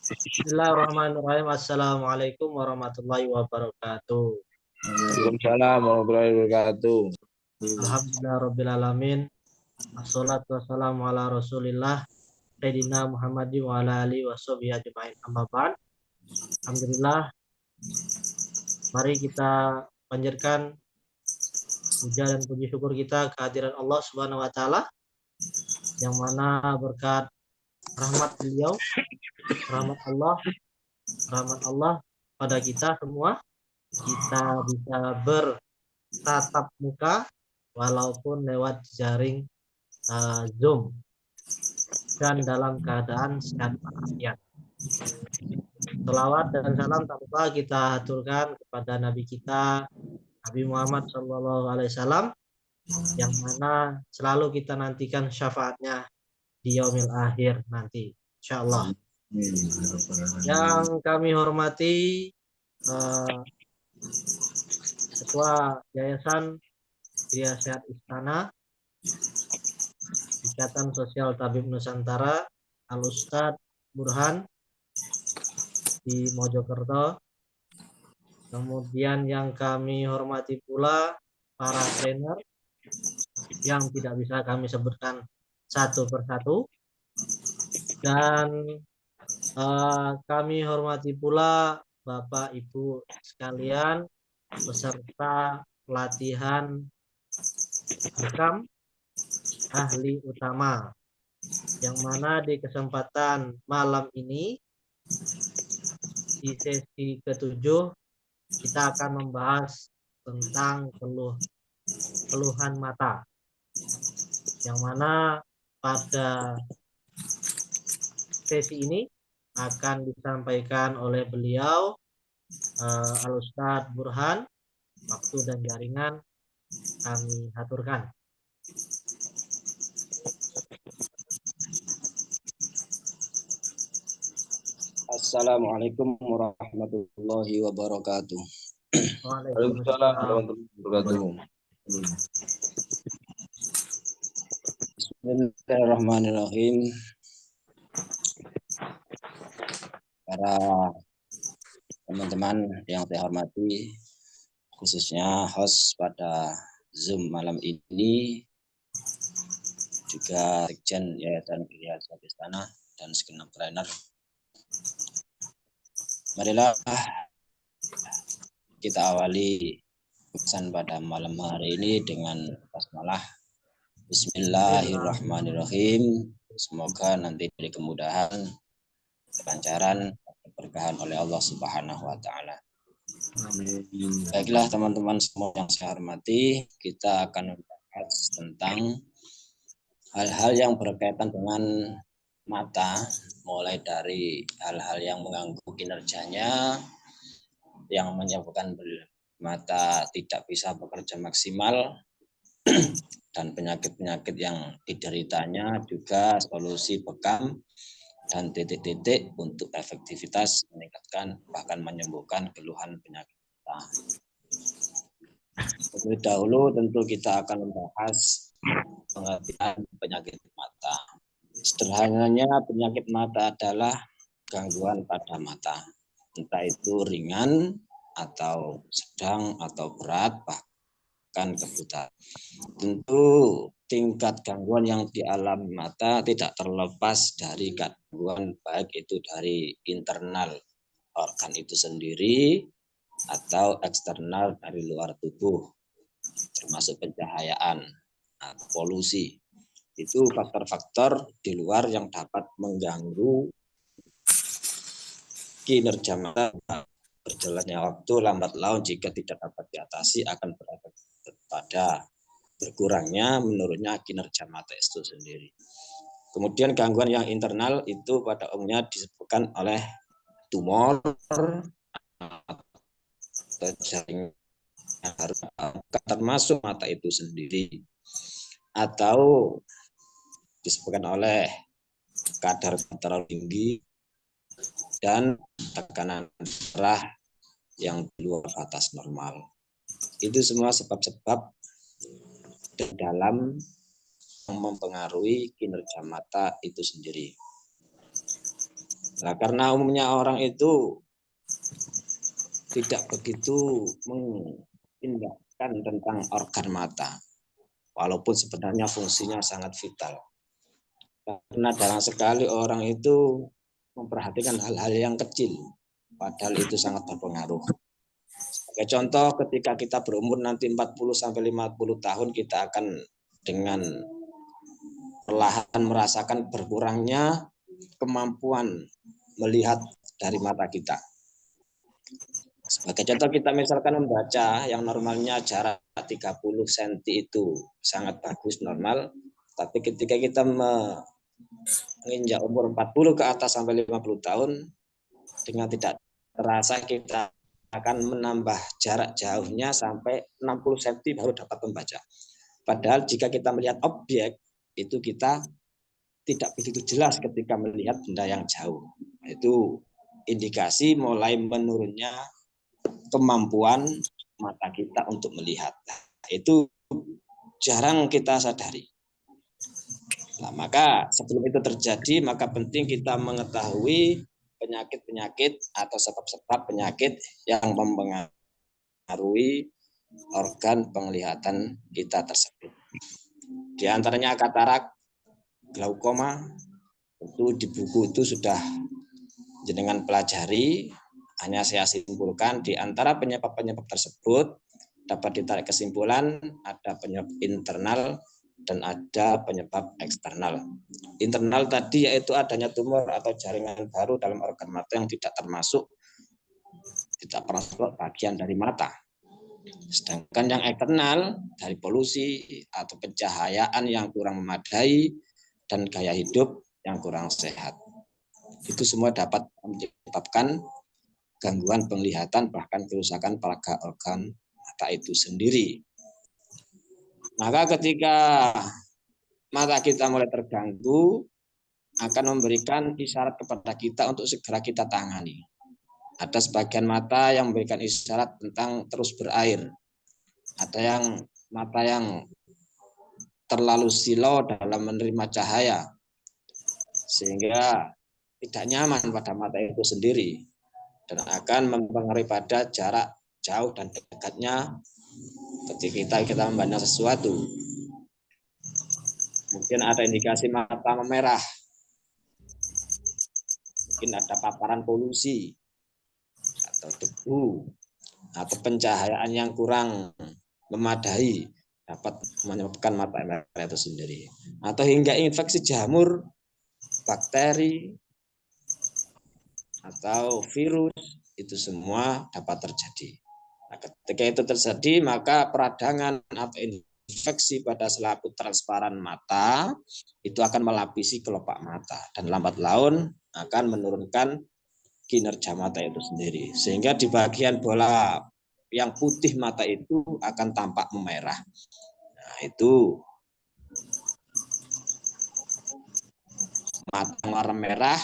Bismillahirrahmanirrahim. Assalamualaikum warahmatullahi wabarakatuh. Waalaikumsalam warahmatullahi wabarakatuh. Alhamdulillahirrabbilalamin. Assalatu wassalamu ala rasulillah Sayyidina Muhammadin wa ala alihi wa sahbihi ajma'in. Amma ba'd. Alhamdulillah, mari kita panjatkan puja dan puji syukur kita kehadiran Allah Subhanahu wa taala, yang mana berkat rahmat beliau, rahmat Allah pada kita semua, kita bisa bertatap muka walaupun lewat jaring Zoom dan dalam keadaan sehat walafiat. Selawat dan salam tak lupa kita aturkan kepada Nabi kita Nabi Muhammad SAW, yang mana selalu kita nantikan syafaatnya di yaumil akhir nanti, insya Allah. Yang kami hormati Ketua Yayasan Gria Sehat Istana, Ikatan Sosial Tabib Nusantara, Al-Ustadz Burhan di Mojokerto. Kemudian yang kami hormati pula para trainer yang tidak bisa kami sebutkan satu persatu. Dan kami hormati pula Bapak Ibu sekalian peserta pelatihan bekam ahli utama, yang mana di kesempatan malam ini di sesi ke-7 kita akan membahas tentang keluhan mata, yang mana pada sesi ini akan disampaikan oleh beliau Al-Ustadz Burhan. Waktu dan jaringan kami aturkan. Assalamualaikum warahmatullahi wabarakatuh. Waalaikumsalam warahmatullahi wabarakatuh. Bismillahirrahmanirrahim. Para teman-teman yang saya hormati, khususnya host pada Zoom malam ini, juga Sekjen Yayasan Gria Sehat Istana dan segenap trainer. Marilah kita awali pesan pada malam hari ini dengan basmalah. Bismillahirrahmanirrahim. Semoga nanti diberi kemudahan, kelancaran, keberkahan oleh Allah Subhanahu wa taala. Baiklah teman-teman semua yang saya hormati, kita akan membahas tentang hal-hal yang berkaitan dengan mata, mulai dari hal-hal yang mengganggu kinerjanya, yang menyebabkan mata tidak bisa bekerja maksimal, dan penyakit-penyakit yang dideritanya, juga solusi bekam dan titik-titik untuk efektivitas meningkatkan bahkan menyembuhkan keluhan penyakit mata. Terlebih dahulu tentu kita akan membahas pengertian penyakit mata. Sederhananya, penyakit mata adalah gangguan pada mata, entah itu ringan atau sedang atau berat, bahkan kebutaan. Tentu tingkat gangguan yang dialami mata tidak terlepas dari gangguan, baik itu dari internal organ itu sendiri atau eksternal dari luar tubuh, termasuk pencahayaan atau polusi. Itu faktor-faktor di luar yang dapat mengganggu kinerja mata. Berjalannya waktu lambat laun jika tidak dapat diatasi akan berefek pada berkurangnya menurunnya kinerja mata itu sendiri. Kemudian gangguan yang internal itu pada umumnya disebabkan oleh tumor atau jaringan termasuk mata itu sendiri, atau disebabkan oleh kadar terlalu tinggi dan tekanan darah yang di luar batas normal. Itu semua sebab-sebab dalam yang mempengaruhi kinerja mata itu sendiri. Nah, karena umumnya orang itu tidak begitu mengindahkan tentang organ mata, walaupun sebenarnya fungsinya sangat vital. Karena jarang sekali orang itu memperhatikan hal-hal yang kecil, padahal itu sangat berpengaruh. Sebagai contoh, ketika kita berumur nanti 40-50 tahun, kita akan dengan perlahan merasakan berkurangnya kemampuan melihat dari mata kita. Sebagai contoh, kita misalkan membaca yang normalnya jarak 30 cm itu sangat bagus, normal. Tapi ketika kita menginjak umur 40 ke atas sampai 50 tahun, dengan tidak terasa kita akan menambah jarak jauhnya sampai 60 cm baru dapat membaca. Padahal jika kita melihat objek, itu kita tidak begitu jelas ketika melihat benda yang jauh. Itu indikasi mulai menurunnya kemampuan mata kita untuk melihat. Itu jarang kita sadari. Nah, maka sebelum itu terjadi, maka penting kita mengetahui penyakit-penyakit atau sebab-sebab penyakit yang mempengaruhi organ penglihatan kita tersebut. Di antaranya katarak, glaukoma, itu di buku itu sudah jenengan pelajari. Hanya saya simpulkan di antara penyebab-penyebab tersebut dapat ditarik kesimpulan ada penyebab internal dan ada penyebab eksternal. Internal tadi yaitu adanya tumor atau jaringan baru dalam organ mata yang tidak termasuk bagian dari mata. Sedangkan yang eksternal dari polusi atau pencahayaan yang kurang memadai dan gaya hidup yang kurang sehat. Itu semua dapat menyebabkan gangguan penglihatan bahkan kerusakan pada organ mata itu sendiri. Maka ketika mata kita mulai terganggu, akan memberikan isyarat kepada kita untuk segera kita tangani. Ada sebagian mata yang memberikan isyarat tentang terus berair. Ada yang mata yang terlalu silau dalam menerima cahaya, sehingga tidak nyaman pada mata itu sendiri, dan akan mempengaruhi pada jarak jauh dan dekatnya ketika kita memandang sesuatu. Mungkin ada indikasi mata memerah, mungkin ada paparan polusi atau debu atau pencahayaan yang kurang memadai dapat menyebabkan mata merah itu sendiri, atau hingga infeksi jamur, bakteri atau virus, itu semua dapat terjadi. Nah, ketika itu terjadi, maka peradangan atau infeksi pada selaput transparan mata itu akan melapisi kelopak mata dan lambat laun akan menurunkan kinerja mata itu sendiri, sehingga di bagian bola yang putih mata itu akan tampak memerah. Nah, itu mata warna merah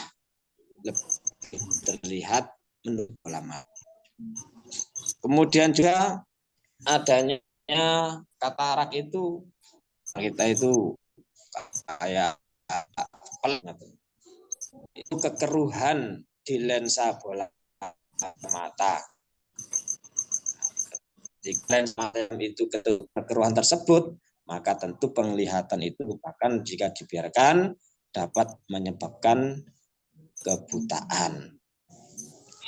lebih terlihat menurut bola mata. Kemudian juga adanya katarak itu, kita itu kayak itu kekeruhan di lensa bola mata. Di lensa itu kekeruhan tersebut, maka tentu penglihatan itu bahkan jika dibiarkan dapat menyebabkan kebutaan.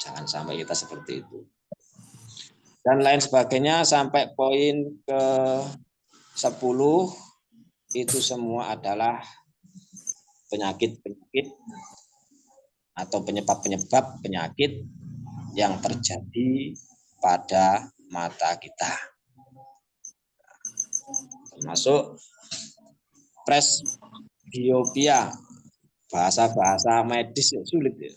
Jangan sampai kita seperti itu. Dan lain sebagainya sampai poin ke 10 itu semua adalah penyakit-penyakit atau penyebab-penyebab penyakit yang terjadi pada mata kita. Termasuk presbiopia, bahasa-bahasa medis yang sulit ya.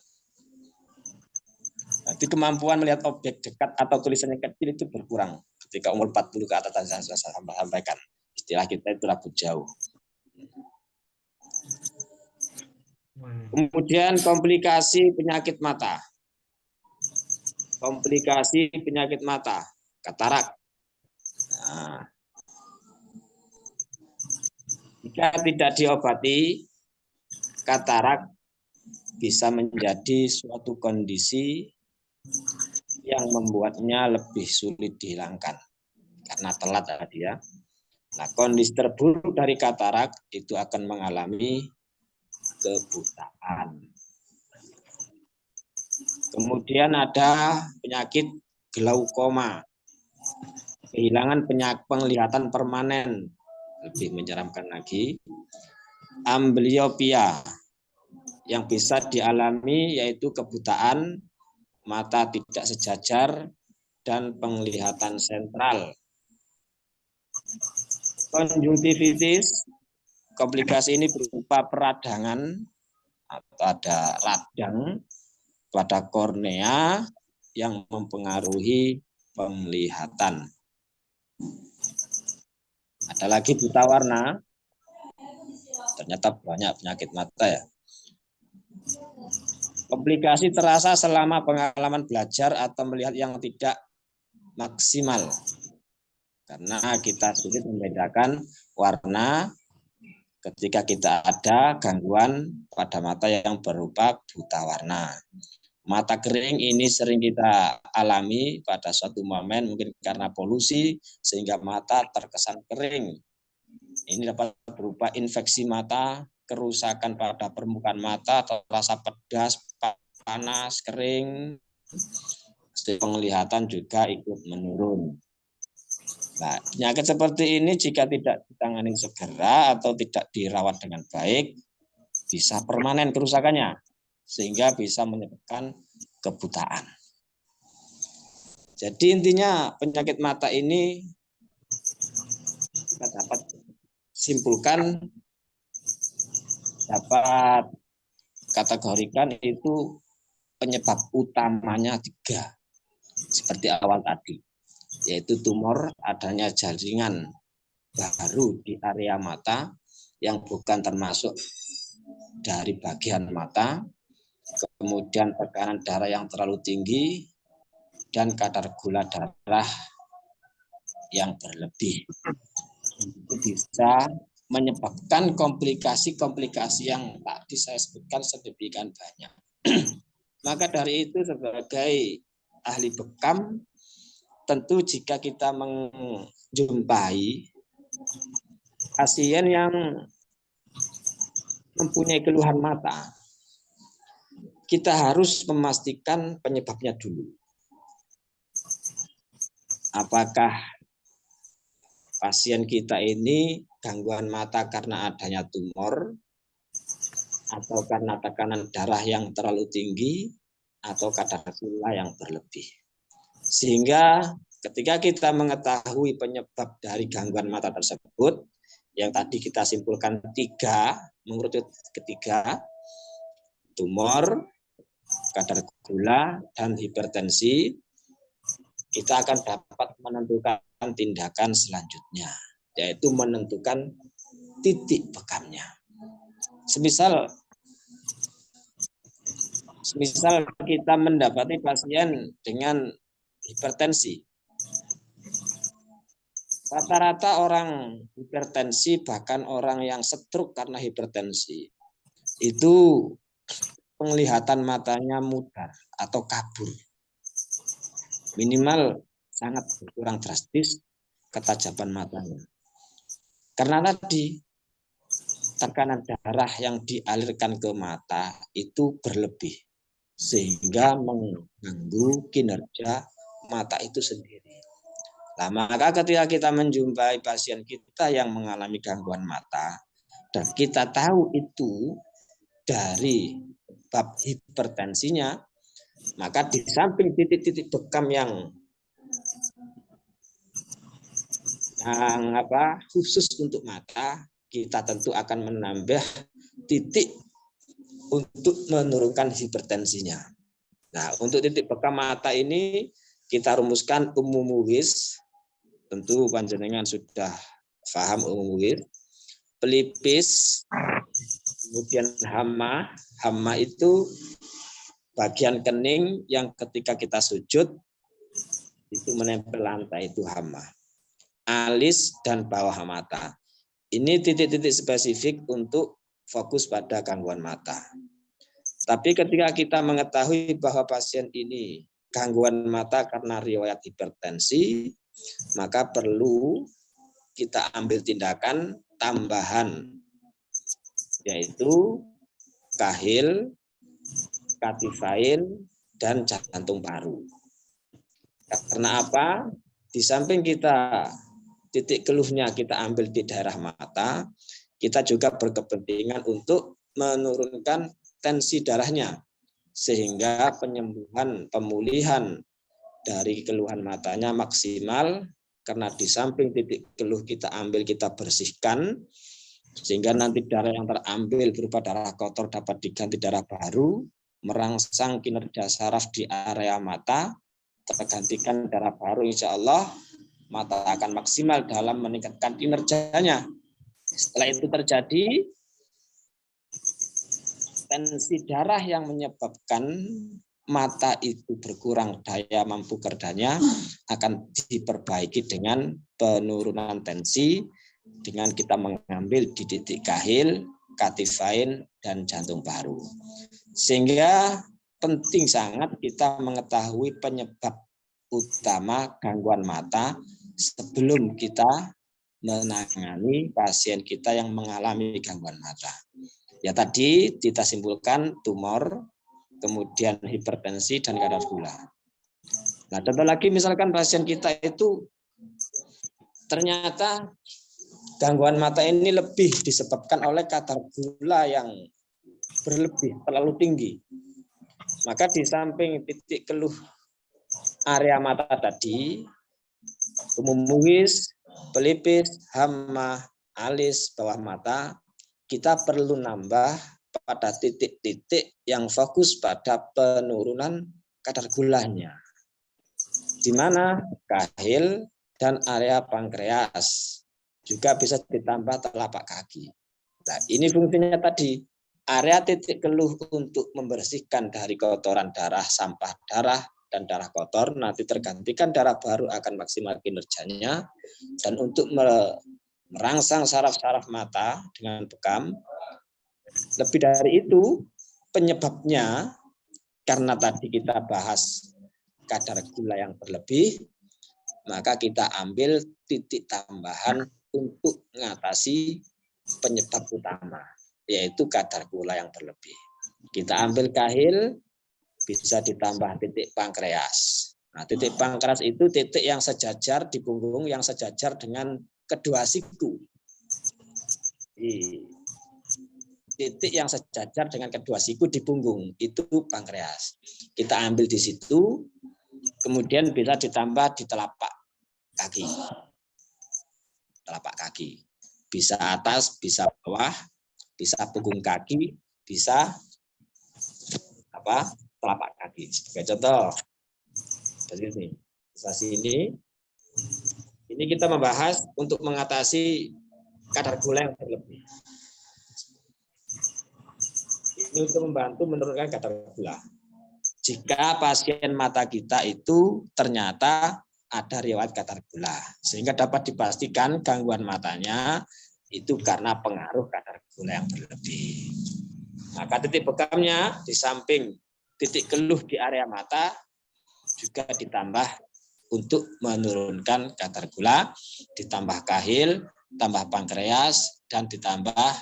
Nanti kemampuan melihat objek dekat atau tulisannya kecil itu berkurang ketika umur 40 ke atas yang saya sampaikan. Istilah kita itu rambut jauh. Kemudian komplikasi penyakit mata. Komplikasi penyakit mata, katarak. Nah, jika tidak diobati, katarak bisa menjadi suatu kondisi yang membuatnya lebih sulit dihilangkan karena telat tadi ya. Nah, kondisi terburuk dari katarak itu akan mengalami kebutaan. Kemudian ada penyakit glaukoma, kehilangan penglihatan permanen, lebih menyeramkan lagi. Amblyopia, yang bisa dialami yaitu kebutaan, mata tidak sejajar, dan penglihatan sentral. Konjungtivitis, komplikasi ini berupa peradangan atau ada radang pada kornea yang mempengaruhi penglihatan. Ada lagi buta warna. Ternyata banyak penyakit mata ya. Komplikasi terasa selama pengalaman belajar atau melihat yang tidak maksimal. Karena kita sulit membedakan warna ketika kita ada gangguan pada mata yang berupa buta warna. Mata kering ini sering kita alami pada suatu momen mungkin karena polusi sehingga mata terkesan kering. Ini dapat berupa infeksi mata, kerusakan pada permukaan mata atau rasa pedas, panas, kering. Penglihatan juga ikut menurun. Nah, penyakit seperti ini jika tidak ditangani segera atau tidak dirawat dengan baik, bisa permanen kerusakannya, sehingga bisa menyebabkan kebutaan. Jadi intinya penyakit mata ini kita dapat simpulkan, dapat kategorikan itu penyebab utamanya 3, seperti awal tadi, yaitu tumor, adanya jaringan baru di area mata yang bukan termasuk dari bagian mata, kemudian tekanan darah yang terlalu tinggi, dan kadar gula darah yang berlebih. Itu bisa menyebabkan komplikasi-komplikasi yang tadi saya sebutkan sedemikian banyak. Maka dari itu sebagai ahli bekam, tentu jika kita menjumpai pasien yang mempunyai keluhan mata, kita harus memastikan penyebabnya dulu. Apakah pasien kita ini gangguan mata karena adanya tumor, atau karena tekanan darah yang terlalu tinggi, atau kadar gula yang berlebih. Sehingga ketika kita mengetahui penyebab dari gangguan mata tersebut, yang tadi kita simpulkan 3, mengerucut ketiga, tumor, kadar gula, dan hipertensi, kita akan dapat menentukan tindakan selanjutnya, yaitu menentukan titik bekamnya. Semisal kita mendapati pasien dengan hipertensi. Rata-rata orang hipertensi, bahkan orang yang stroke karena hipertensi, itu penglihatan matanya mudar atau kabur. Minimal sangat berkurang drastis ketajaman matanya. Karena tadi tekanan darah yang dialirkan ke mata itu berlebih, sehingga mengganggu kinerja mata itu sendiri. Nah, maka ketika kita menjumpai pasien kita yang mengalami gangguan mata, dan kita tahu itu dari bab hipertensinya, maka di samping titik-titik bekam yang khusus untuk mata, kita tentu akan menambah titik untuk menurunkan hipertensinya. Nah, untuk titik bekam mata ini kita rumuskan umuwis. Tentu panjenengan sudah paham umuwis. Pelipis, kemudian hama. Hama itu bagian kening yang ketika kita sujud itu menempel lantai, itu hama. Alis dan bawah mata. Ini titik-titik spesifik untuk fokus pada gangguan mata. Tapi ketika kita mengetahui bahwa pasien ini gangguan mata karena riwayat hipertensi, maka perlu kita ambil tindakan tambahan, yaitu kahil, katifain, dan jantung paru. Karena apa? Di samping kita titik keluhnya kita ambil di daerah mata, kita juga berkepentingan untuk menurunkan tensi darahnya, sehingga pemulihan dari keluhan matanya maksimal, karena di samping titik keluh kita ambil, kita bersihkan, sehingga nanti darah yang terambil berupa darah kotor dapat diganti darah baru, merangsang kinerja saraf di area mata, tergantikan darah baru, insya Allah mata akan maksimal dalam meningkatkan kinerjanya. Setelah itu terjadi, tensi darah yang menyebabkan mata itu berkurang daya mampu kerjanya akan diperbaiki dengan penurunan tensi, dengan kita mengambil di titik kahil, katifain, dan jantung paru. Sehingga penting sangat kita mengetahui penyebab utama gangguan mata sebelum kita menangani pasien kita yang mengalami gangguan mata. Ya tadi kita simpulkan tumor, kemudian hipertensi, dan kadar gula. Nah, contoh lagi misalkan pasien kita itu ternyata gangguan mata ini lebih disebabkan oleh kadar gula yang berlebih, terlalu tinggi. Maka di samping titik keluh area mata tadi, umum mungis, pelipis, hama, alis, bawah mata, kita perlu nambah pada titik-titik yang fokus pada penurunan kadar gulanya. Di mana kahil dan area pankreas, juga bisa ditambah telapak kaki. Nah, ini fungsinya tadi, area titik keluh untuk membersihkan dari kotoran darah, sampah darah, dan darah kotor, nanti tergantikan darah baru akan maksimal kinerjanya, dan untuk merangsang saraf-saraf mata dengan bekam. Lebih dari itu, penyebabnya karena tadi kita bahas kadar gula yang berlebih, maka kita ambil titik tambahan untuk mengatasi penyebab utama, yaitu kadar gula yang berlebih. Kita ambil kahil, bisa ditambah titik pankreas. Nah, titik pankreas itu titik yang sejajar di punggung, yang sejajar dengan kedua siku. Titik yang sejajar dengan kedua siku di punggung, itu pankreas. Kita ambil di situ, kemudian bisa ditambah di telapak kaki. Telapak kaki. Bisa atas, bisa bawah, bisa punggung kaki, bisa telapak kaki. Sebagai contoh, begini, sini, ini kita membahas untuk mengatasi kadar gula yang berlebih. Ini untuk membantu menurunkan kadar gula. Jika pasien mata kita itu ternyata ada riwayat kadar gula, sehingga dapat dipastikan gangguan matanya itu karena pengaruh kadar gula yang berlebih. Maka titik bekamnya di samping titik keluh di area mata juga ditambah untuk menurunkan kadar gula, ditambah kahil, tambah pankreas, dan ditambah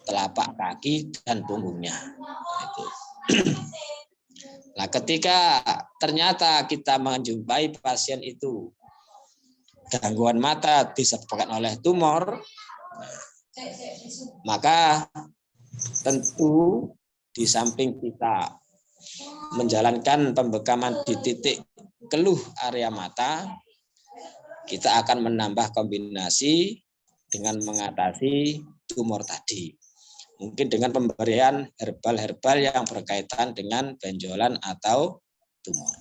telapak kaki dan punggungnya. Itu. Nah, ketika ternyata kita menjumpai pasien itu gangguan mata disebabkan oleh tumor, maka tentu di samping kita menjalankan pembekaman di titik keluh area mata, kita akan menambah kombinasi dengan mengatasi tumor tadi. Mungkin dengan pemberian herbal-herbal yang berkaitan dengan benjolan atau tumor.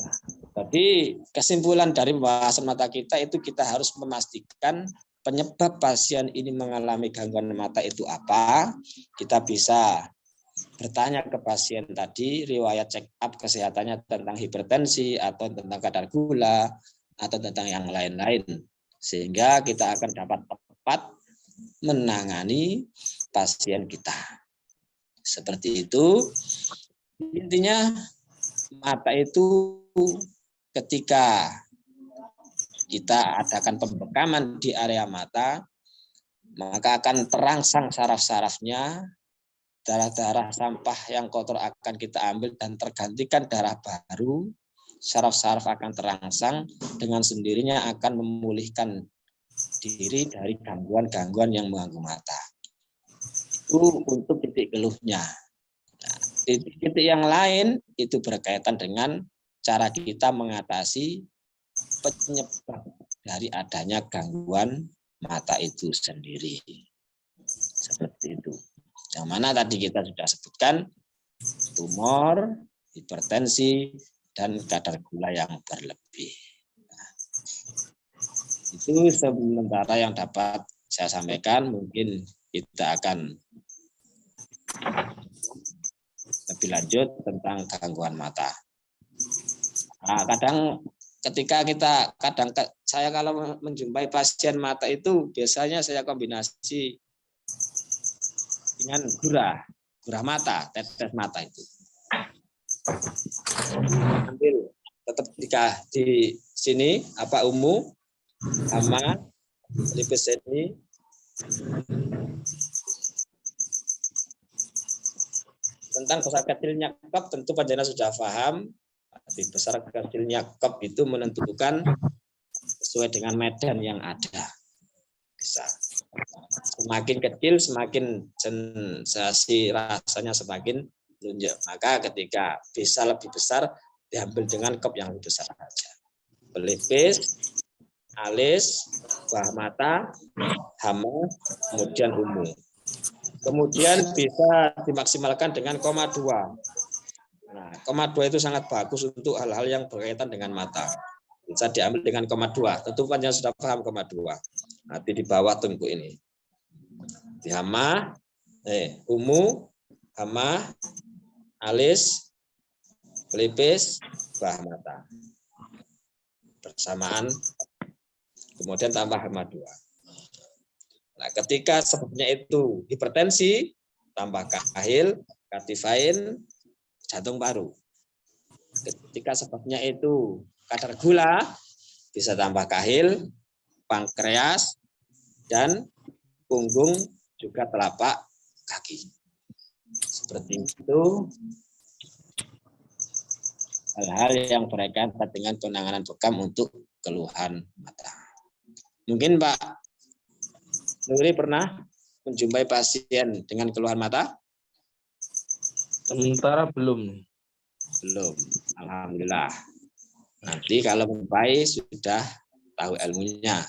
Nah, tapi kesimpulan dari pembahasan mata kita itu kita harus memastikan penyebab pasien ini mengalami gangguan mata itu apa. Kita bisa bertanya ke pasien tadi, riwayat check up kesehatannya tentang hipertensi atau tentang kadar gula atau tentang yang lain-lain. Sehingga kita akan dapat tepat menangani pasien kita. Seperti itu. Intinya mata itu ketika kita adakan pembekaman di area mata, maka akan terangsang saraf-sarafnya, darah-darah sampah yang kotor akan kita ambil dan tergantikan darah baru, saraf-saraf akan terangsang, dengan sendirinya akan memulihkan diri dari gangguan-gangguan yang mengganggu mata. Itu untuk titik keluhnya. Nah, titik-titik yang lain itu berkaitan dengan cara kita mengatasi penyebab dari adanya gangguan mata itu sendiri. Seperti itu. Yang mana tadi kita sudah sebutkan tumor, hipertensi, dan kadar gula yang berlebih. Nah, itu sementara yang dapat saya sampaikan. Mungkin kita akan lebih lanjut tentang gangguan mata. Nah, saya kalau menjumpai pasien mata itu biasanya saya kombinasi dengan gurah mata, tetes mata itu. Ambil tetap di sini Umu, Hama, Lipeseni, tentang besar kecilnya kop tentu panjenengan sudah paham. Di besar kecilnya kop itu menentukan sesuai dengan medan yang ada. Bisa. Semakin kecil, semakin sensasi rasanya semakin menunjuk. Maka ketika bisa lebih besar, diambil dengan kop yang lebih besar saja. Pelipis, alis, bawah mata, hama, kemudian umu. Kemudian bisa dimaksimalkan dengan 0,2. Nah, 0,2 itu sangat bagus untuk hal-hal yang berkaitan dengan mata. Bisa diambil dengan 0,2. Tentu panjang sudah paham 0,2. Nanti di bawah tengkuk ini. Di hama, umu, hama, alis, pelipis, bawah mata. Bersamaan, kemudian tambah hama 2. Nah, ketika sebabnya itu hipertensi, tambah kahil, kardifain, jantung paru. Ketika sebabnya itu kadar gula, bisa tambah kahil, pankreas, dan punggung juga telapak kaki. Seperti itu hal-hal yang berkaitan dengan penanganan bekam untuk keluhan mata. Mungkin Pak Nuri pernah menjumpai pasien dengan keluhan mata? Sementara belum. Belum. Alhamdulillah. Nanti kalau menjumpai sudah tahu ilmunya.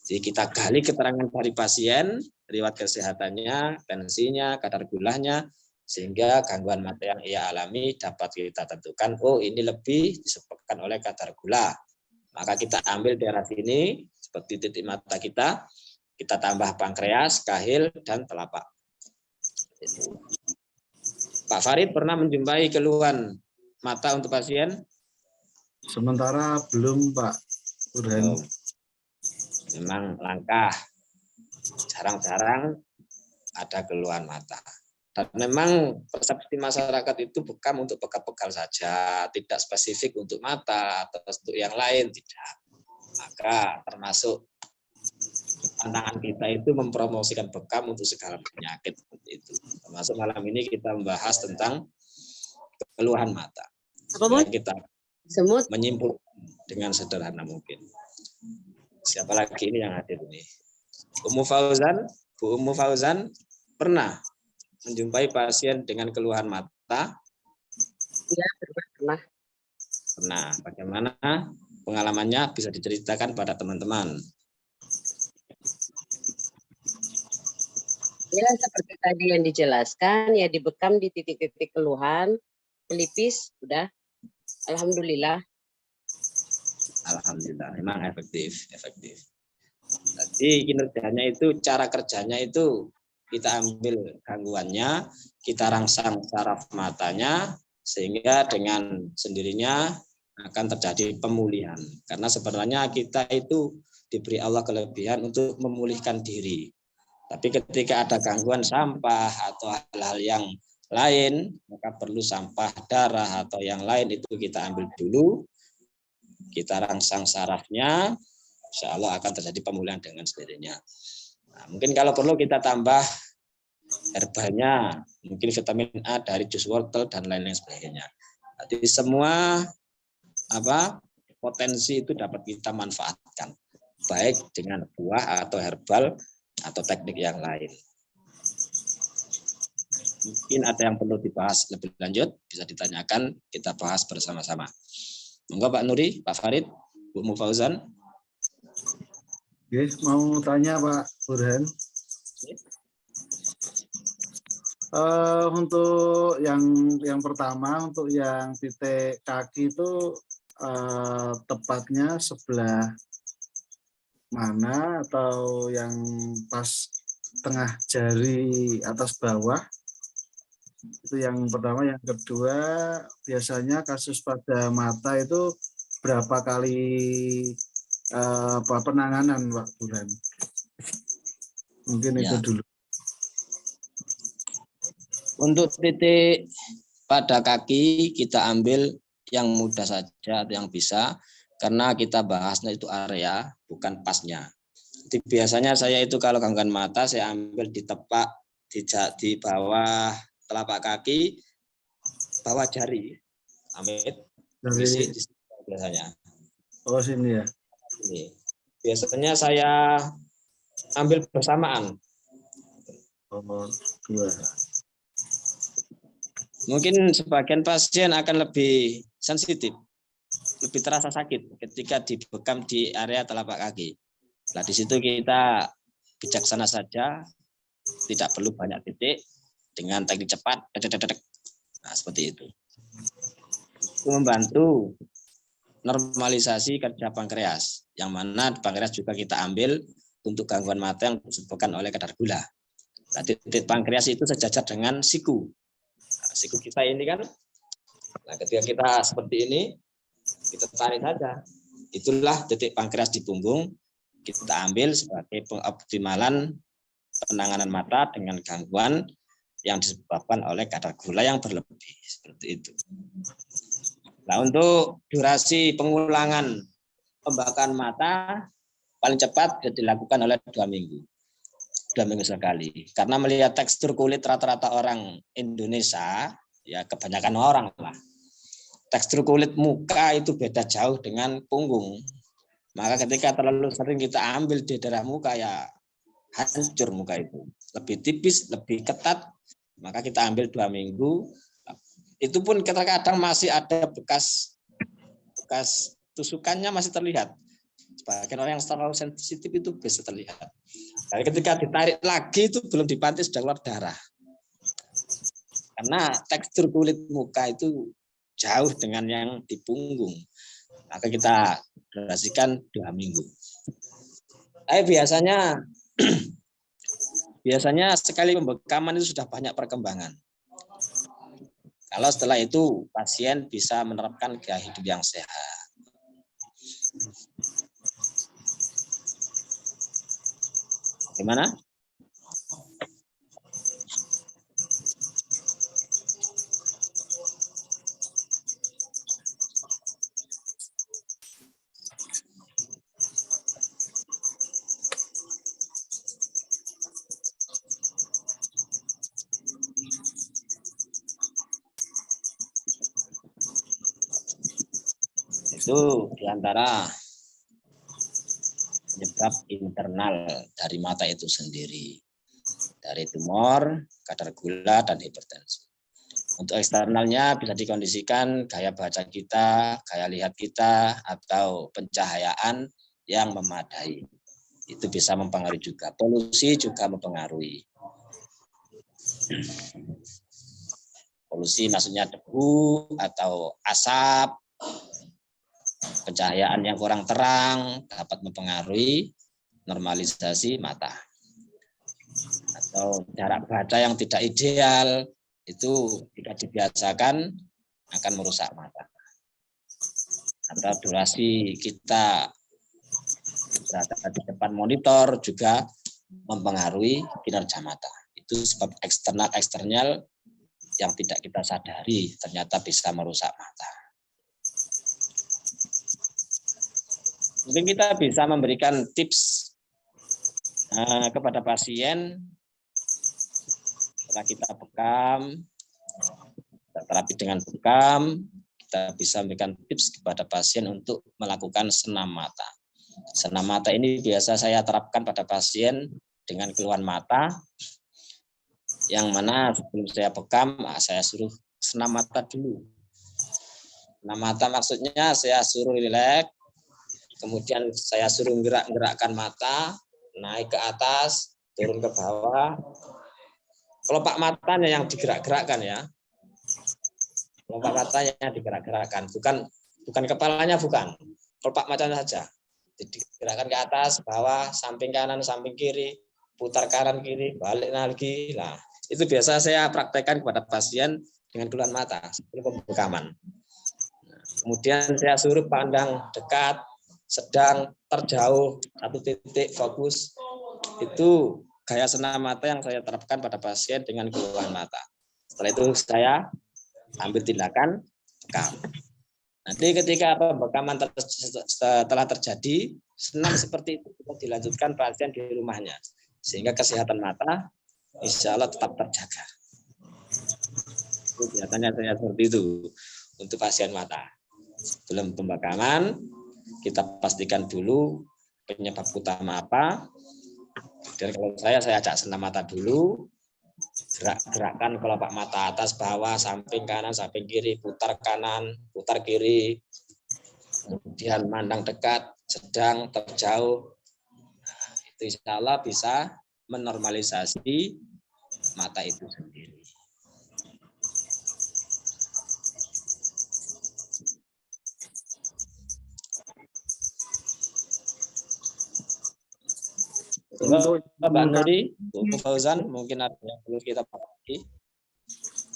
Jadi kita gali keterangan dari pasien, riwayat kesehatannya, tensinya, kadar gulanya, sehingga gangguan mata yang ia alami dapat kita tentukan, oh ini lebih disebabkan oleh kadar gula. Maka kita ambil daerah sini, seperti titik mata kita tambah pankreas, kahil, dan telapak. Pak Farid pernah menjumpai keluhan mata untuk pasien? Sementara belum, Pak Burhan. Memang langkah, jarang-jarang ada keluhan mata. Dan memang persepsi masyarakat itu bekam untuk bekal-bekal saja, tidak spesifik untuk mata atau untuk yang lain, tidak. Maka termasuk tantangan kita itu mempromosikan bekam untuk segala penyakit seperti itu. Termasuk malam ini kita membahas tentang keluhan mata. Kita menyimpulkan dengan sederhana mungkin. Siapa lagi ini yang hadir ini? Bu Ummu Fauzan pernah menjumpai pasien dengan keluhan mata? Iya, pernah. Pernah. Bagaimana pengalamannya bisa diceritakan pada teman-teman? Ya, seperti tadi yang dijelaskan, ya dibekam di titik-titik keluhan, pelipis, sudah. Alhamdulillah. Alhamdulillah, memang efektif. Jadi kinerjanya itu, cara kerjanya itu kita ambil gangguannya, kita rangsang saraf matanya, sehingga dengan sendirinya akan terjadi pemulihan. Karena sebenarnya kita itu diberi Allah kelebihan untuk memulihkan diri. Tapi ketika ada gangguan sampah atau hal-hal yang lain, maka perlu sampah darah atau yang lain itu kita ambil dulu, kita rangsang sarafnya, insya Allah akan terjadi pemulihan dengan sendirinya. Nah, mungkin kalau perlu kita tambah herbalnya, mungkin vitamin A dari jus wortel dan lain-lain sebagainya. Jadi semua potensi itu dapat kita manfaatkan, baik dengan buah atau herbal atau teknik yang lain. Mungkin ada yang perlu dibahas lebih lanjut, bisa ditanyakan, kita bahas bersama-sama. Monggo Pak Nuri, Pak Farid, Bu Mufauzan. Oke, mau tanya Pak Burhan. Untuk yang pertama, untuk yang titik kaki itu tepatnya sebelah mana, atau yang pas tengah jari atas bawah? Itu yang pertama. Yang kedua, biasanya kasus pada mata itu berapa kali penanganan Pak Burhan? Mungkin itu dulu. Untuk titik pada kaki kita ambil yang mudah saja atau yang bisa, karena kita bahasnya itu area, bukan pasnya. Jadi biasanya saya itu kalau gangguan mata saya ambil di tepak di bawah telapak kaki, bawah jari, Amit, biasanya. Oh, sini ya. Ini. Biasanya saya ambil bersamaan. Oh, dua. Mungkin sebagian pasien akan lebih sensitif, lebih terasa sakit ketika dibekam di area telapak kaki. Nah, di situ kita bijaksana saja, tidak perlu banyak titik, dengan teknik cepat, nah seperti itu. Itu membantu normalisasi kerja pankreas, yang mana pankreas juga kita ambil untuk gangguan mata yang disebabkan oleh kadar gula. Nah, titik pankreas itu sejajar dengan siku. Nah, siku kita ini kan, nah ketika kita seperti ini, kita tarik saja. Itulah titik pankreas di punggung, kita ambil sebagai pengoptimalan penanganan mata dengan gangguan yang disebabkan oleh kadar gula yang berlebih, seperti itu. Nah, untuk durasi pengulangan pembakaran mata paling cepat dilakukan oleh 2 minggu. 2 minggu sekali. Karena melihat tekstur kulit rata-rata orang Indonesia, ya kebanyakan orang lah, tekstur kulit muka itu beda jauh dengan punggung. Maka ketika terlalu sering kita ambil di daerah muka, ya hancur muka itu. Lebih tipis, lebih ketat, maka kita ambil 2 minggu. Itu pun kadang-kadang masih ada bekas tusukannya masih terlihat. Sebagian orang yang terlalu sensitif itu bisa terlihat. Tapi ketika ditarik lagi itu belum dipantis sudah keluar darah. Karena tekstur kulit muka itu jauh dengan yang di punggung. Maka kita durasikan 2 minggu. Biasanya sekali pembekaman itu sudah banyak perkembangan. Kalau setelah itu pasien bisa menerapkan gaya hidup yang sehat. Gimana? Itu diantara penyebab internal dari mata itu sendiri, dari tumor, kadar gula, dan hipertensi. Untuk eksternalnya bisa dikondisikan gaya baca kita, gaya lihat kita, atau pencahayaan yang memadai. Itu bisa mempengaruhi juga. Polusi juga mempengaruhi. Polusi maksudnya debu atau asap, pencahayaan yang kurang terang dapat mempengaruhi normalisasi mata. Atau jarak baca yang tidak ideal, itu jika dibiasakan akan merusak mata. Atau durasi kita berada di depan monitor juga mempengaruhi kinerja mata. Itu sebab eksternal yang tidak kita sadari ternyata bisa merusak mata. Mungkin kita bisa memberikan tips kepada pasien setelah kita bekam, kita terapi dengan bekam, kita bisa memberikan tips kepada pasien untuk melakukan senam mata. Senam mata ini biasa saya terapkan pada pasien dengan keluhan mata, yang mana sebelum saya bekam, saya suruh senam mata dulu. Senam mata maksudnya saya suruh rileks, kemudian saya suruh gerak-gerakkan mata, naik ke atas, turun ke bawah. Kelopak matanya yang digerak-gerakkan ya. Kelopak matanya yang digerak-gerakkan, bukan kepalanya, bukan. Kelopak matanya saja. Digerakkan ke atas, bawah, samping kanan, samping kiri, putar kanan kiri, balik lagi. Nah, itu biasa saya praktekkan kepada pasien dengan keluhan mata sebelum pembekaman. Kemudian saya suruh pandang dekat, sedang, terjauh, satu titik fokus. Itu gaya senam mata yang saya terapkan pada pasien dengan keluhan mata. Setelah itu saya ambil tindakan bekam. Nanti ketika pembekaman telah terjadi, senam seperti itu kita dilanjutkan pasien di rumahnya. Sehingga kesehatan mata insya Allah tetap terjaga. Itu biasanya saya seperti itu untuk pasien mata. Sebelum pembekaman, kita pastikan dulu penyebab utama apa. Dan kalau saya ajak senam mata dulu, gerakkan kelopak mata atas, bawah, samping kanan, samping kiri, putar kanan, putar kiri, kemudian mandang dekat, sedang, terjauh. Itu insya Allah bisa menormalisasi mata itu sendiri. Untuk Mbak Nuri, Bu Fauzan, mungkin ada yang perlu kita perhati.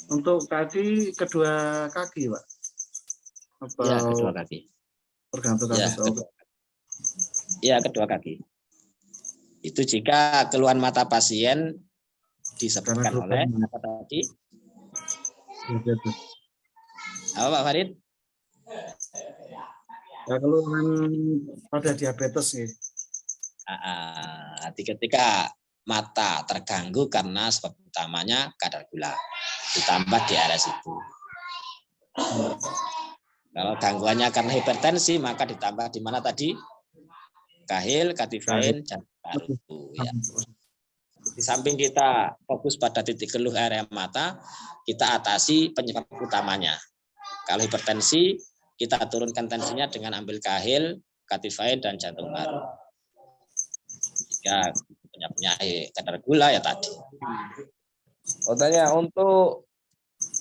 Untuk kaki, kedua kaki, Pak? Atau Ya, kedua kaki. Tergantung kaki. Ya, kedua kaki. Itu jika keluhan mata pasien disebabkan oleh apa tadi? Apa Pak Farid? Ya, keluhan pada diabetes nih. Ketika mata terganggu karena sebab utamanya kadar gula ditambah di area situ. Kalau gangguannya karena hipertensi maka ditambah di mana tadi? Kahil, katifain, jantung paru. Ya. Di samping kita fokus pada titik keluh area mata, kita atasi penyebab utamanya. Kalau hipertensi, kita turunkan tensinya dengan ambil kahil, katifain, dan jantung paru. Jika penyebabnya kadar gula ya tadi. Tanya untuk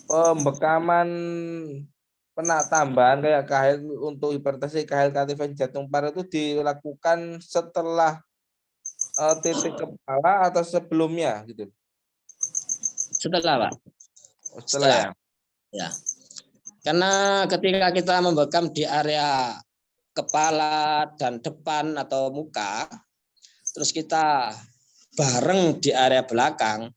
pembekaman tambahan kayak kahil untuk hipertensi, kahil, katifain, jantung paru itu dilakukan setelah titik kepala atau sebelumnya gitu? Setelah, Pak. Setelah ya. Karena ketika kita membekam di area kepala dan depan atau muka, terus kita bareng di area belakang,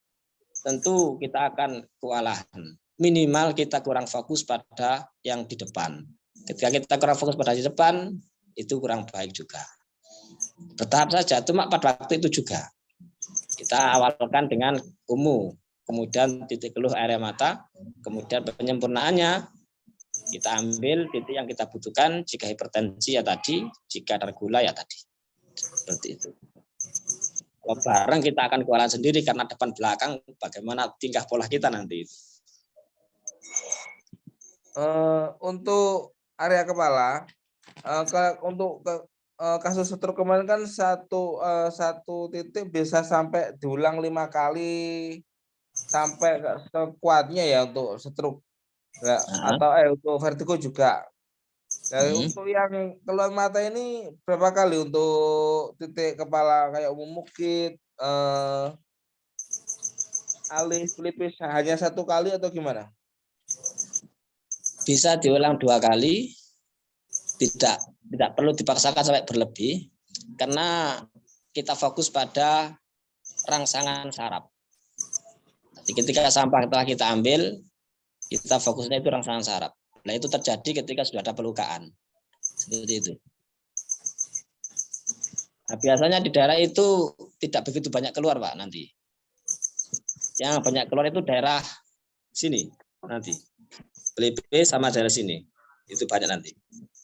tentu kita akan kewalahan. Minimal kita kurang fokus pada yang di depan. Ketika kita kurang fokus pada di depan, itu kurang baik juga. Bertahap saja, cuma pada waktu itu juga. Kita awalkan dengan ungu, kemudian titik keluh area mata, kemudian penyempurnaannya kita ambil titik yang kita butuhkan. Jika hipertensi ya tadi, jika kadar gula ya tadi. Seperti itu. Kalau bareng kita akan kewalahan sendiri karena depan belakang bagaimana tingkah pola kita nanti. Untuk area kepala, untuk kasus stroke kemarin kan satu titik bisa sampai diulang 5 kali sampai sekuatnya ya untuk stroke. Ya, atau untuk vertigo juga. Untuk yang keluhan mata ini berapa kali untuk titik kepala kayak mukit, alis, pelipis hanya 1 kali atau gimana? Bisa diulang 2 kali, tidak perlu dipaksakan sampai berlebih, karena kita fokus pada rangsangan saraf. Jadi ketika sampah telah kita ambil, kita fokusnya itu rangsangan saraf. Nah itu terjadi ketika sudah ada pelukaan. Seperti itu. Nah, biasanya di daerah itu tidak begitu banyak keluar Pak nanti. Yang banyak keluar itu daerah sini nanti. Pelipis sama daerah sini. Itu banyak nanti.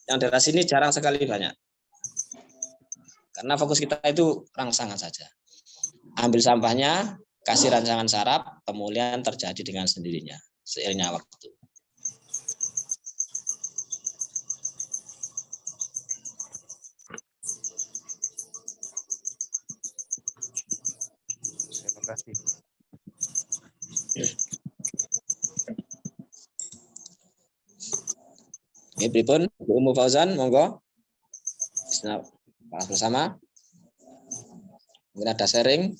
Yang daerah sini jarang sekali banyak. Karena fokus kita itu rangsangan saja. Ambil sampahnya, kasih rangsangan saraf, pemulihan terjadi dengan sendirinya seiringnya waktu. Terima kasih. Oke, pripun Bu Umu Fauzan, monggo. Bahas bersama. Mungkin ada sharing.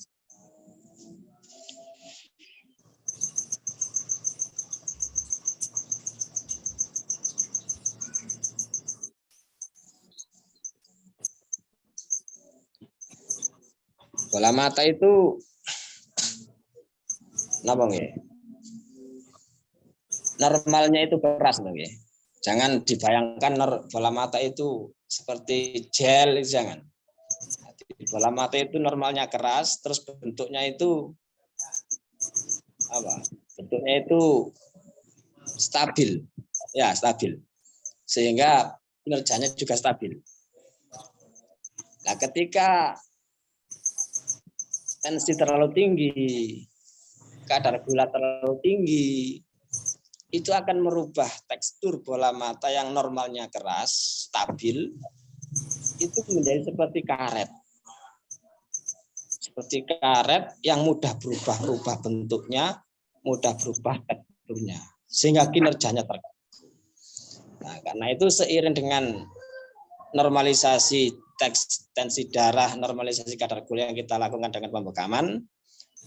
Bola mata itu napa nggih? Normalnya itu keras nggih. Jangan dibayangkan bola mata itu seperti gel, jangan. Bola mata itu normalnya keras, terus bentuknya itu apa? Bentuknya itu stabil, ya stabil, sehingga kinerjanya juga stabil. Nah, ketika tensi terlalu tinggi, kadar gula terlalu tinggi, itu akan merubah tekstur bola mata yang normalnya keras, stabil, itu menjadi seperti karet. Seperti karet yang mudah berubah-ubah bentuknya, mudah berubah teksturnya, sehingga kinerjanya terganggu. Nah, karena itu seiring dengan normalisasi tensi darah, normalisasi kadar gula yang kita lakukan dengan pembekaman,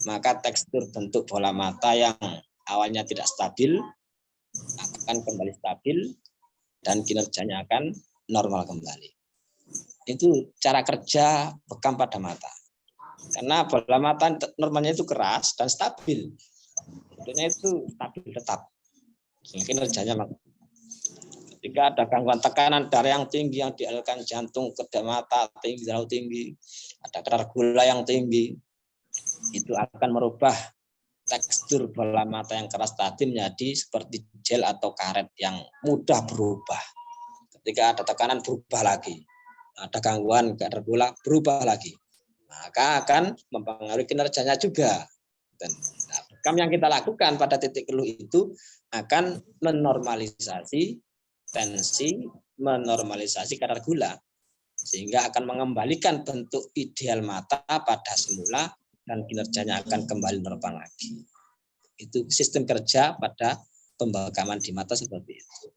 maka tekstur bentuk bola mata yang awalnya tidak stabil akan kembali stabil dan kinerjanya akan normal kembali. Itu cara kerja bekam pada mata. Karena bola mata normalnya itu keras dan stabil. Bentuknya itu stabil tetap. Sehingga kinerjanya ketika ada gangguan tekanan darah yang tinggi yang dialirkan jantung ke mata tinggi, terlalu tinggi, ada kadar gula yang tinggi, itu akan merubah tekstur bola mata yang keras tadi menjadi seperti gel atau karet yang mudah berubah. Ketika ada tekanan berubah lagi, ada gangguan kadar gula berubah lagi, maka akan mempengaruhi kinerjanya juga. Dan bekam yang kita lakukan pada titik keluh itu akan menormalisasi tensi, menormalisasi kadar gula, sehingga akan mengembalikan bentuk ideal mata pada semula dan kinerjanya akan kembali normal lagi. Itu sistem kerja pada pembekaman di mata seperti itu.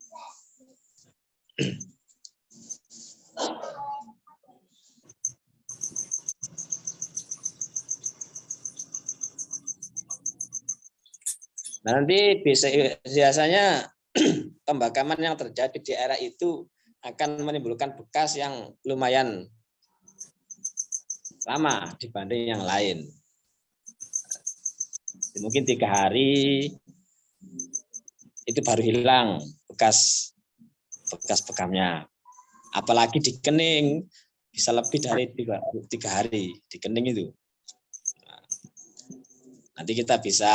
Nah, nanti biasanya pembekaman yang terjadi di area itu akan menimbulkan bekas yang lumayan lama dibanding yang lain. Mungkin 3 hari itu baru hilang bekas bekamnya. Apalagi di kening bisa lebih dari 3 hari di kening itu. Nanti kita bisa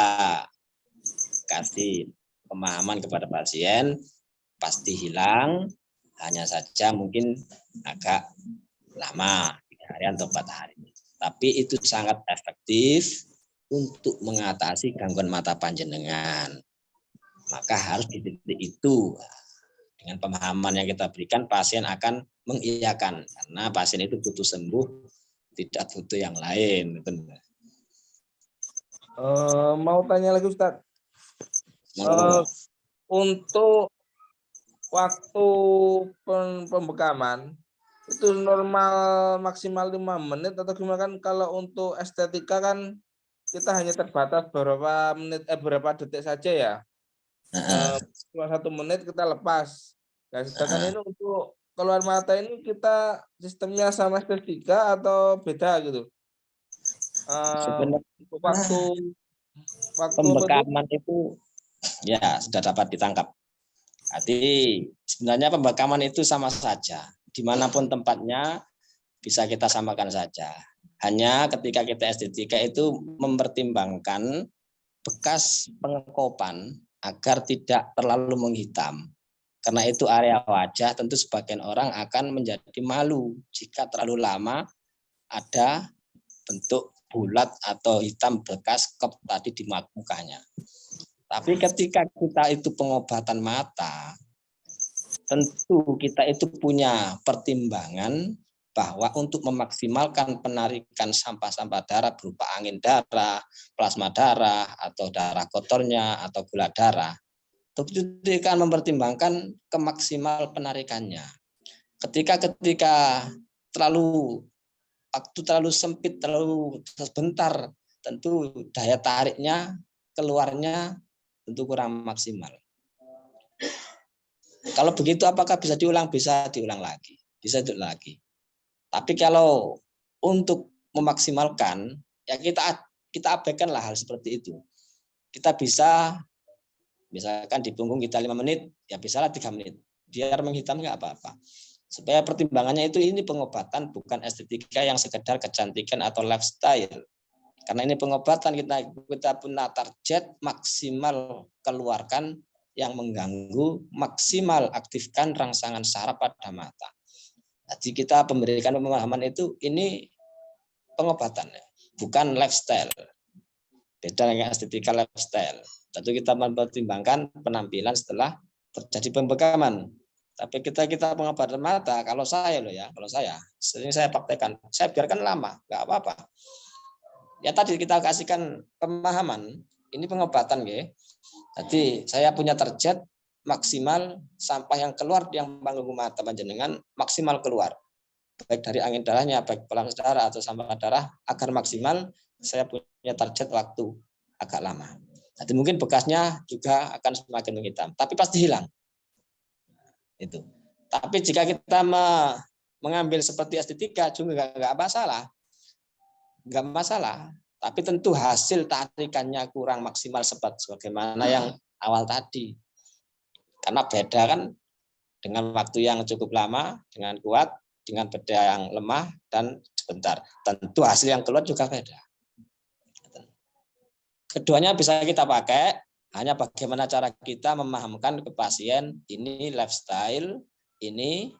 kasih pemahaman kepada pasien, pasti hilang, hanya saja mungkin agak lama, 3 hari atau 4 hari. Tapi itu sangat efektif untuk mengatasi gangguan mata panjenengan. Maka harus di titik itu. Dengan pemahaman yang kita berikan, pasien akan mengiyakan. Karena pasien itu butuh sembuh, tidak butuh yang lain. Mau tanya lagi Ustadz. Untuk waktu pembekaman itu normal maksimal 5 menit atau gimana kan? Kalau untuk estetika kan kita hanya terbatas beberapa menit, beberapa detik saja ya. Cuma 1 menit kita lepas. Nah, sedangkan ini untuk keluar mata ini kita sistemnya sama estetika atau beda gitu? Sebenarnya Waktu pembekaman itu Ya, sudah dapat ditangkap. Jadi sebenarnya pembakaman itu sama saja. Dimanapun tempatnya bisa kita samakan saja. Hanya ketika kita estetika itu mempertimbangkan bekas pengekopan agar tidak terlalu menghitam. Karena itu area wajah, tentu sebagian orang akan menjadi malu jika terlalu lama ada bentuk bulat atau hitam bekas kep tadi di mukanya. Tapi ketika kita itu pengobatan mata, tentu kita itu punya pertimbangan bahwa untuk memaksimalkan penarikan sampah-sampah darah berupa angin darah, plasma darah, atau darah kotornya, atau gula darah, tentu akan mempertimbangkan kemaksimal penarikannya. Ketika waktu terlalu sempit, terlalu sebentar, tentu daya tariknya keluarnya tentu kurang maksimal. Kalau begitu apakah bisa diulang? Bisa diulang lagi. Bisa diulang lagi. Tapi kalau untuk memaksimalkan, ya kita abaikanlah hal seperti itu. Kita bisa, misalkan di punggung kita 5 menit, ya bisalah 3 menit. Biar menghitam nggak apa-apa. Supaya pertimbangannya itu ini pengobatan, bukan estetika yang sekedar kecantikan atau lifestyle. Karena ini pengobatan, kita punya target maksimal keluarkan yang mengganggu, maksimal aktifkan rangsangan saraf pada mata. Jadi kita memberikan pemahaman itu ini pengobatan, bukan lifestyle. Beda dengan estetika lifestyle. Tentu kita mempertimbangkan penampilan setelah terjadi pembekaman. Tapi kita pengobatan mata, kalau saya sering saya praktekkan, saya biarkan lama, nggak apa-apa. Ya tadi kita kasihkan pemahaman, ini pengobatan ya. Jadi saya punya target maksimal sampah yang keluar yang mengganggu mata panjenengan maksimal keluar. Baik dari angin darahnya, baik plasma darah atau sampah darah agar maksimal, saya punya target waktu agak lama. Jadi mungkin bekasnya juga akan semakin menghitam, tapi pasti hilang. Itu. Tapi jika kita mengambil seperti estetika juga nggak masalah. Nggak masalah, tapi tentu hasil tarikannya kurang maksimal sebagaimana yang awal tadi. Karena beda kan dengan waktu yang cukup lama, dengan kuat, dengan beda yang lemah, dan sebentar. Tentu hasil yang keluar juga beda. Keduanya bisa kita pakai, hanya bagaimana cara kita memahamkan ke pasien, ini lifestyle, ini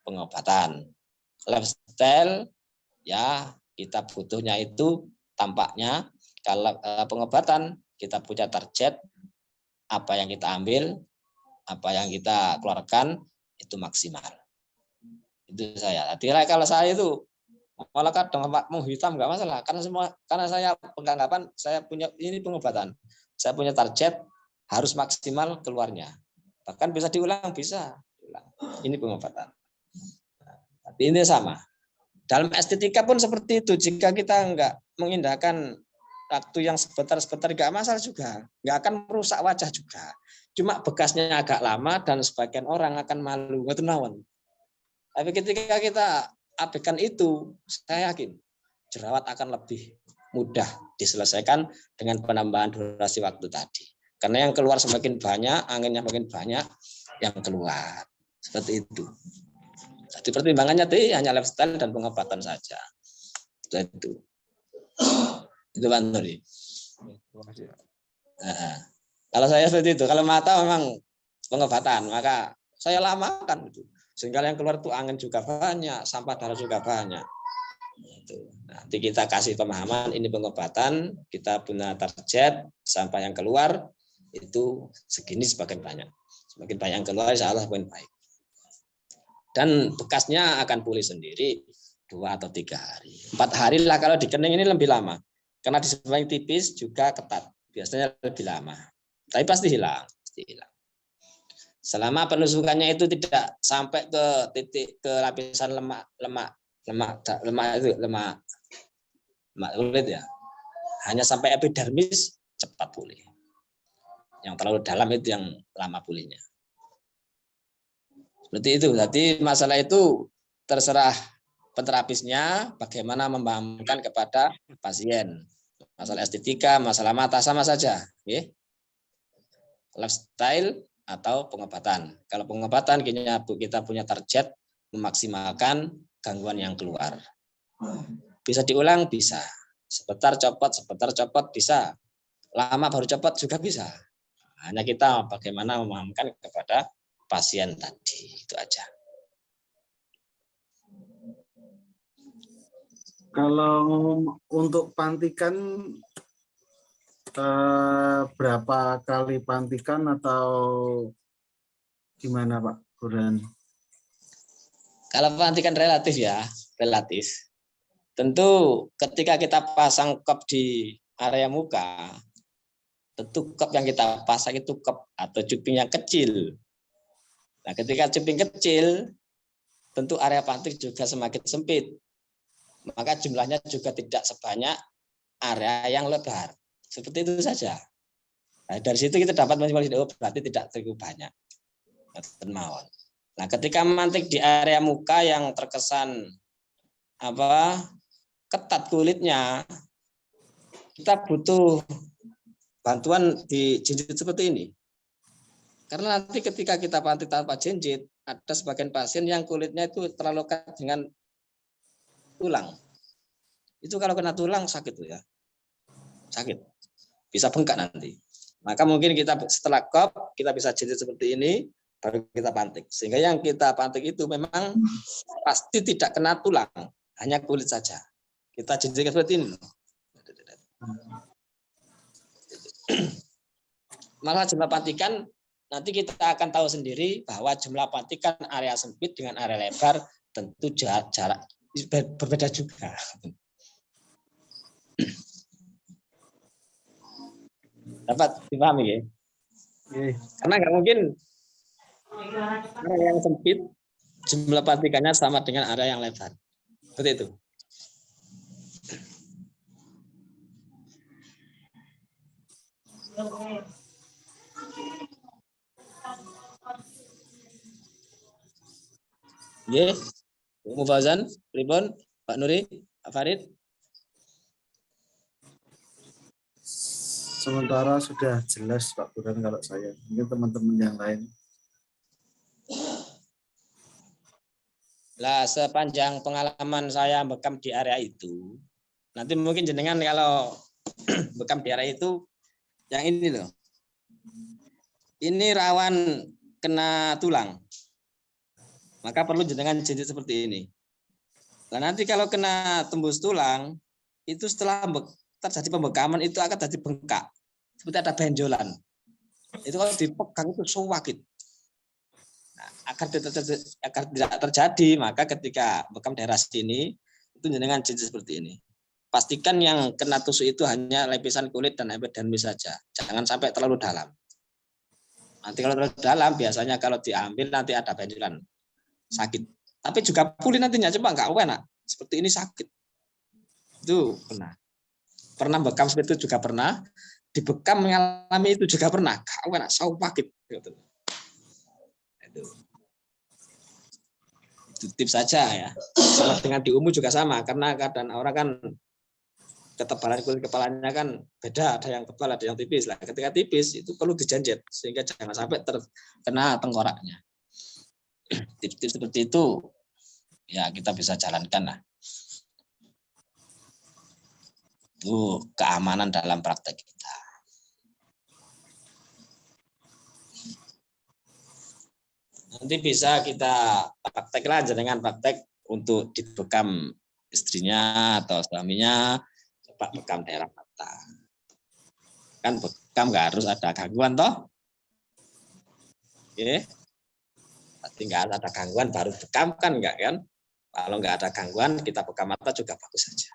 pengobatan. Lifestyle, ya kita butuhnya itu tampaknya kalau pengobatan kita punya target apa yang kita ambil, apa yang kita keluarkan itu maksimal. Itu saya. Jadi kalau saya itu malah kadang mau hitam nggak masalah karena saya penganggapan saya punya ini pengobatan. Saya punya target harus maksimal keluarnya. Bahkan bisa diulang bisa. Ini pengobatan. Tapi ini sama. Dalam estetika pun seperti itu. Jika kita enggak mengindahkan waktu yang sebentar-sebentar enggak masalah juga. Enggak akan merusak wajah juga. Cuma bekasnya agak lama dan sebagian orang akan malu. Tapi ketika kita abaikan itu, saya yakin jerawat akan lebih mudah diselesaikan dengan penambahan durasi waktu tadi. Karena yang keluar semakin banyak, anginnya makin banyak yang keluar. Seperti itu. Jadi pertimbangannya tadi hanya lifestyle dan pengobatan saja. Itu Pak Nuri. Nah, kalau saya seperti itu, kalau mata memang pengobatan, maka saya lamakan itu. Sehingga yang keluar itu angin juga banyak, sampah darah juga banyak. Itu. Nanti kita kasih pemahaman ini pengobatan, kita punya target sampah yang keluar itu segini semakin banyak. Semakin banyak yang keluar, insya Allah semakin baik. Dan bekasnya akan pulih sendiri 2 atau 3 hari. 4 hari lah kalau dikening ini lebih lama. Karena di sebagian tipis juga ketat. Biasanya lebih lama. Tapi pasti hilang. Selama penusukannya itu tidak sampai ke titik ke lapisan lemak kulit ya. Hanya sampai epidermis cepat pulih. Yang terlalu dalam itu yang lama pulihnya. Seperti itu. Jadi masalah itu terserah penterapisnya bagaimana membahamkan kepada pasien. Masalah estetika, masalah mata sama saja. lifestyle atau pengobatan. Kalau pengobatan kita punya target memaksimalkan gangguan yang keluar. Bisa diulang, bisa. Sebentar copot bisa. Lama baru copot juga bisa. Hanya kita bagaimana memahamkan kepada pasien tadi, itu aja. Kalau untuk pantikan berapa kali pantikan atau gimana Pak Burhan? Kalau pantikan relatif ya, relatif. Tentu ketika kita pasang cup di area muka, tentu cup yang kita pasang itu cup atau cuping yang kecil. Nah, ketika cuping kecil, tentu area pantik juga semakin sempit. Maka jumlahnya juga tidak sebanyak area yang lebar. Seperti itu saja. Nah, dari situ kita dapat menyimpulkan berarti tidak terlalu banyak. Nah, ketika memantik di area muka yang terkesan ketat kulitnya, kita butuh bantuan di jinjit seperti ini. Karena nanti ketika kita pantik tanpa jinjit, ada sebagian pasien yang kulitnya itu terlalu dekat dengan tulang. Itu kalau kena tulang sakit tuh ya. Sakit. Bisa bengkak nanti. Maka mungkin kita setelah kop, kita bisa jinjit seperti ini, baru kita pantik. Sehingga yang kita pantik itu memang pasti tidak kena tulang, hanya kulit saja. Kita jinjit seperti ini. Malah jumlah pantikan nanti kita akan tahu sendiri bahwa jumlah pantikan area sempit dengan area lebar tentu jarak berbeda juga. Dapat dipahami ya? Karena nggak mungkin area yang sempit jumlah pantikannya sama dengan area yang lebar. Seperti itu. Ya, Mufazan, Ribon, Pak Nuri, Pak Farid. Sementara sudah jelas Pak Burhan kalau saya. Mungkin teman-teman yang lain. Lah sepanjang pengalaman saya bekam di area itu, nanti mungkin jenengan kalau bekam di area itu, yang ini loh. Ini rawan kena tulang. Maka perlu jenengan jinjit seperti ini. Nah, nanti kalau kena tembus tulang, itu setelah terjadi pembekaman itu akan jadi bengkak. Seperti ada benjolan. Itu kalau dipegang itu sakit. Nah, agar tidak terjadi, maka ketika bekam daerah sini, itu jenengan jinjit seperti ini. Pastikan yang kena tusuk itu hanya lapisan kulit dan epidermis saja. Jangan sampai terlalu dalam. Nanti kalau terlalu dalam, biasanya kalau diambil nanti ada benjolan. Sakit. Tapi juga pulih nantinya, coba enggak enak. Seperti ini sakit. Itu pernah bekam seperti itu juga pernah, dibekam mengalami itu juga pernah. Enggak enak, sakit. Itu tips saja ya. Sama dengan di umum juga sama, karena keadaan orang kan ketebalan kulit kepalanya kan beda, ada yang tebal, ada yang tipis. Lah, ketika tipis itu perlu dijanjet sehingga jangan sampai terkena tengkoraknya. Tips-tips seperti itu ya kita bisa jalankan lah. Itu keamanan dalam praktek kita. Nanti bisa kita prakteklah dengan praktek untuk dibekam istrinya atau suaminya, coba bekam daerah mata. Kan bekam nggak harus ada gangguan toh. Oke. Tinggal ada gangguan baru bekam kan enggak kan? Kalau enggak ada gangguan kita bekam mata juga bagus saja.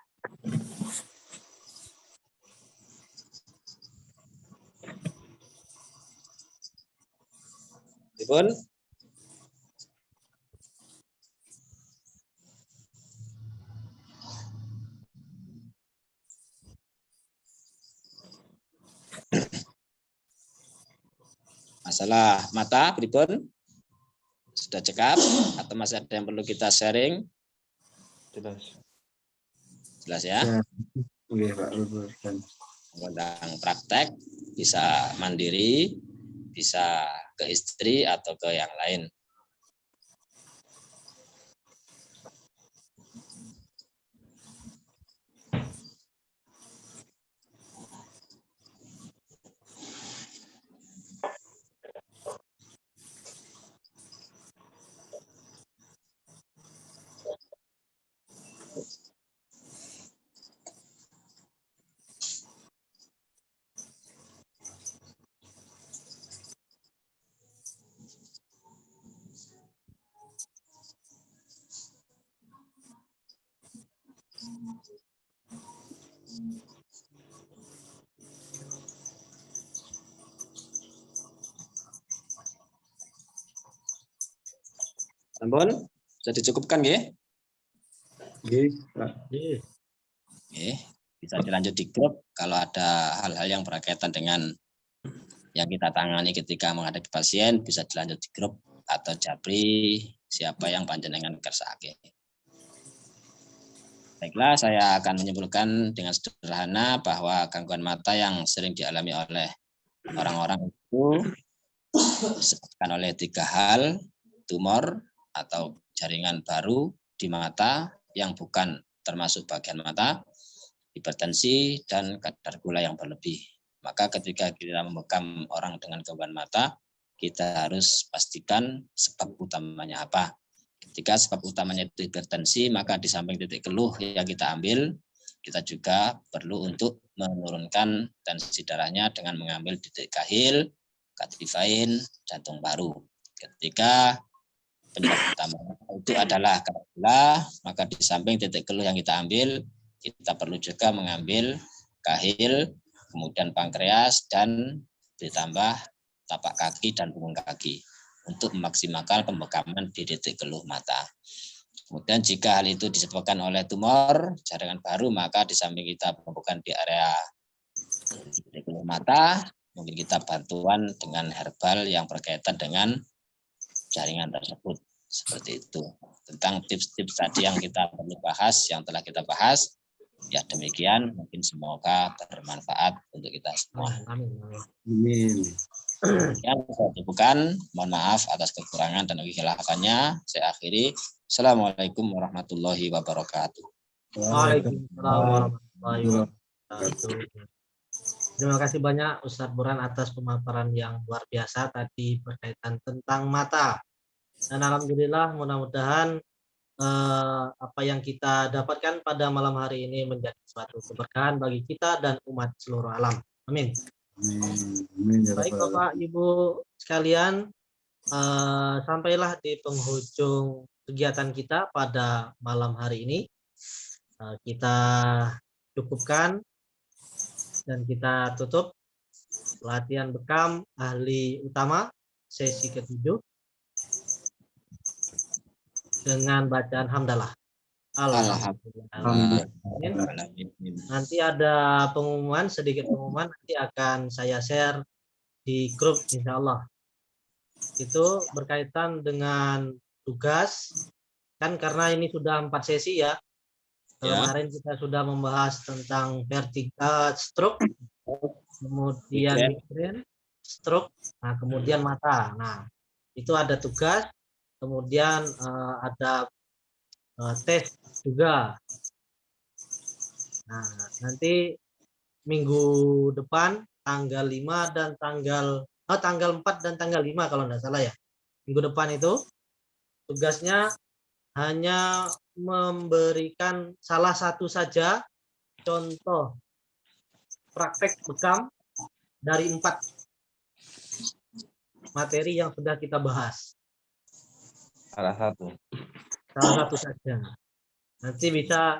Ibun? Masalah mata, pripun? Sudah cekap atau masih ada yang perlu kita sharing? Jelas ya? Oke, Pak. Tentang praktek bisa mandiri, bisa ke istri atau ke yang lain. Ampun, bisa dicukupkan nggih? Nggih, Pak. Iya. Nggih, bisa dilanjut di grup kalau ada hal-hal yang berkaitan dengan yang kita tangani ketika menghadapi pasien, bisa dilanjut di grup atau japri siapa yang panjenengan kersake. Baiklah, saya akan menyimpulkan dengan sederhana bahwa gangguan mata yang sering dialami oleh orang-orang itu disebabkan oleh 3 hal, tumor atau jaringan baru di mata yang bukan termasuk bagian mata, hipertensi, dan kadar gula yang berlebih. Maka ketika kita membekam orang dengan gangguan mata, kita harus pastikan sebab utamanya apa. Ketika sebab utamanya itu hipertensi, maka di samping titik keluh yang kita ambil, kita juga perlu untuk menurunkan tensi darahnya dengan mengambil titik kahil, katifain, jantung paru. Ketika penyebab utama itu adalah kadar gula, maka di samping titik keluh yang kita ambil, kita perlu juga mengambil kahil, kemudian pankreas, dan ditambah tapak kaki dan punggung kaki untuk memaksimalkan pembekaman di titik keluh mata. Kemudian jika hal itu disebabkan oleh tumor jaringan baru, maka di samping kita pembukaan di area titik keluh mata, mungkin kita bantuan dengan herbal yang berkaitan dengan jaringan tersebut. Seperti itu. Tentang tips-tips tadi yang kita perlu bahas, yang telah kita bahas, ya demikian, mungkin semoga bermanfaat untuk kita semua. Amin. Amin. Yang saya bukan, mohon maaf atas kekurangan dan kehilafannya. Saya akhiri. Assalamualaikum warahmatullahi wabarakatuh. Waalaikumsalam warahmatullahi wabarakatuh. Terima kasih banyak Ustadz Burhan atas pemaparan yang luar biasa tadi berkaitan tentang mata. Dan alhamdulillah mudah-mudahan apa yang kita dapatkan pada malam hari ini menjadi suatu keberkahan bagi kita dan umat seluruh alam. Amin. Amin. Ya Baik Rabbal Bapak Ibu sekalian, sampailah di penghujung kegiatan kita pada malam hari ini. Kita cukupkan dan kita tutup latihan bekam ahli utama sesi ke-7 dengan bacaan hamdalah. Alhamdulillah. Nanti ada pengumuman, sedikit pengumuman nanti akan saya share di grup insya Allah. Itu berkaitan dengan tugas, kan karena ini sudah 4 sesi ya. Kemarin kita sudah membahas tentang vertical stroke, kemudian migrain, stroke, nah kemudian mata. Nah, itu ada tugas, kemudian ada tes juga. Nah, nanti minggu depan tanggal 5 dan tanggal 4 dan tanggal 5 kalau enggak salah ya. Minggu depan itu tugasnya hanya memberikan salah satu saja contoh praktek bekam dari 4 materi yang sudah kita bahas. Salah satu. Salah satu saja. Nanti bisa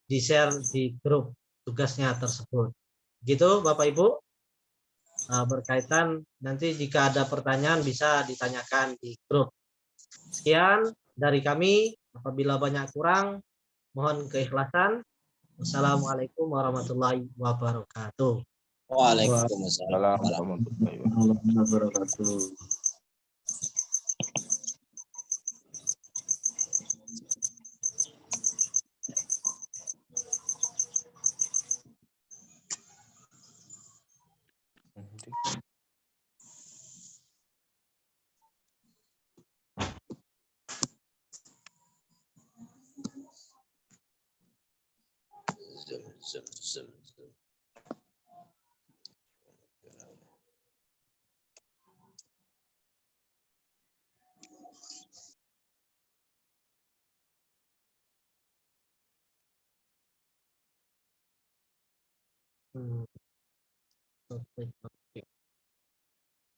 di-share di grup tugasnya tersebut. Gitu Bapak Ibu. Berkaitan nanti jika ada pertanyaan bisa ditanyakan di grup. Sekian dari kami. Apabila banyak kurang, mohon keikhlasan. Wassalamualaikum warahmatullahi wabarakatuh. Waalaikumsalam warahmatullahi wabarakatuh. wabarakatuh. Zoom, zoom, zoom. Oke.